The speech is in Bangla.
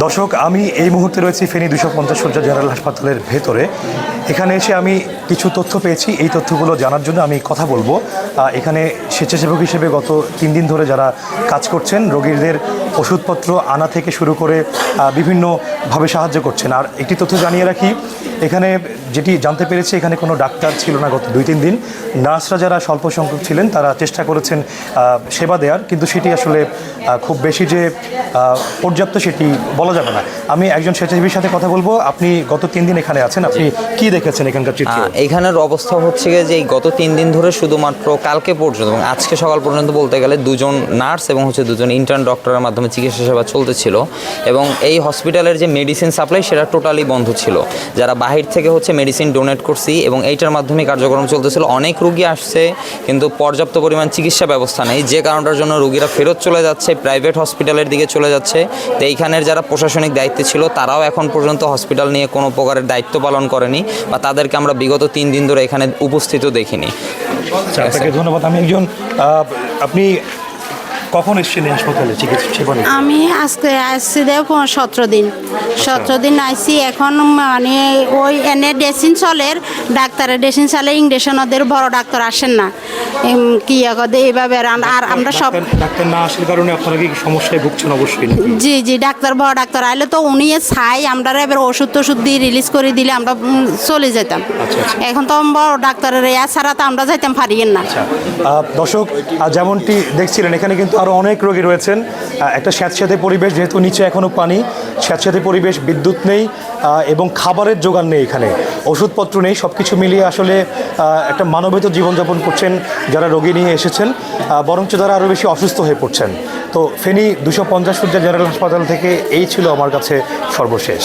দর্শক, আমি এই মুহূর্তে রয়েছি ফেনী 250 শয্যা জেনারেল হাসপাতালের ভেতরে। এখানে এসে আমি কিছু তথ্য পেয়েছি, এই তথ্যগুলো জানার জন্য আমি কথা বলবো। এখানে স্বেচ্ছাসেবক হিসেবে গত 3 দিন ধরে যারা কাজ করছেন, রোগীদের ওষুধপত্র আনা থেকে শুরু করে বিভিন্নভাবে সাহায্য করছেন। আর একটি তথ্য জানিয়ে রাখি, এখানে যেটি জানতে পেরেছি, এখানে কোনো ডাক্তার ছিল না গত 2-3 দিন। নার্সরা যারা স্বল্প সংখ্যক ছিলেন তারা চেষ্টা করেছেন সেবা দেওয়ার, কিন্তু সেটি আসলে খুব বেশি যে পর্যাপ্ত সেটি বলা যাবে না। আমি একজন স্বেচ্ছাসেবীর সাথে কথা বলবো। আপনি গত 3 দিন এখানে আছেন, আপনি কি দেখেছেন এখানকার চিত্র? এখানের অবস্থা হচ্ছে যে এই গত 3 দিন ধরে শুধুমাত্র কালকে পর্যন্ত এবং আজকে সকাল পর্যন্ত বলতে গেলে 2জন নার্স এবং 2জন ইন্টার্ন ডক্টরের মাধ্যমে চিকিৎসা সেবা চলতেছিল। এবং এই হসপিটালের যে মেডিসিন সাপ্লাই সেটা টোটালি বন্ধ ছিল। যারা বাহির থেকে মেডিসিন ডোনেট করছি এবং এইটার মাধ্যমে কার্যক্রম চলতেছিল। অনেক রুগী আসছে কিন্তু পর্যাপ্ত পরিমাণ চিকিৎসা ব্যবস্থা নেই, যে কারণটার জন্য রুগীরা ফেরত চলে যাচ্ছে, প্রাইভেট হসপিটালের দিকে চলে যাচ্ছে। তো এইখানের যারা প্রশাসনিক দায়িত্বে ছিল তারাও এখন পর্যন্ত হসপিটাল নিয়ে কোনো প্রকারের দায়িত্ব পালন করেনি, বা তাদেরকে আমরা বিগত 3 দিন ধরে এখানে উপস্থিত দেখিনি। আপনাকে ধন্যবাদ। আমি একজন আপনি কখন এসেছেন হাসপাতালে চিকিৎসা সেবা নিতে? আমি আজকে আসছি 17 দিন 17 দিন আইসি। এখন মানে ওই এনে ড্রেসিং চলের ডাক্তারের ড্রেসিং চলে, ইংরেশন ওদের বড় ডাক্তার আসেন না, কি এইভাবে। আর আমরা সব ডাক্তার না আসার কারণে আপনারা কি সমস্যায় ভুগছেন? অবশ্যই। জি ডাক্তার, বড় ডাক্তার আইলে তো উনি চাই আমরা এবার ওষুধ টষুধ দিয়ে রিলিজ করে দিলে আমরা চলে যেতাম। এখন তো বড় ডাক্তারের ছাড়া তো আমরা যাইতাম পারি না। দর্শক, যেমনটি দেখছিলেন, এখানে কিন্তু আরও অনেক রোগী রয়েছেন। একটা স্যাঁতস্যাঁতে পরিবেশ, যেহেতু নিচে এখনও পানি, স্যাঁতস্যাঁতে পরিবেশ, বিদ্যুৎ নেই এবং খাবারের জোগান নেই, এখানে ওষুধপত্র নেই। সব কিছু মিলিয়ে আসলে একটা মানবেতর জীবনযাপন করছেন যারা রোগী নিয়ে এসেছেন, বরঞ্চ তারা আরও বেশি অসুস্থ হয়ে পড়ছেন। তো ফেনী 250 শয্যা জেনারেল হাসপাতাল থেকে এই ছিল আমার কাছে সর্বশেষ।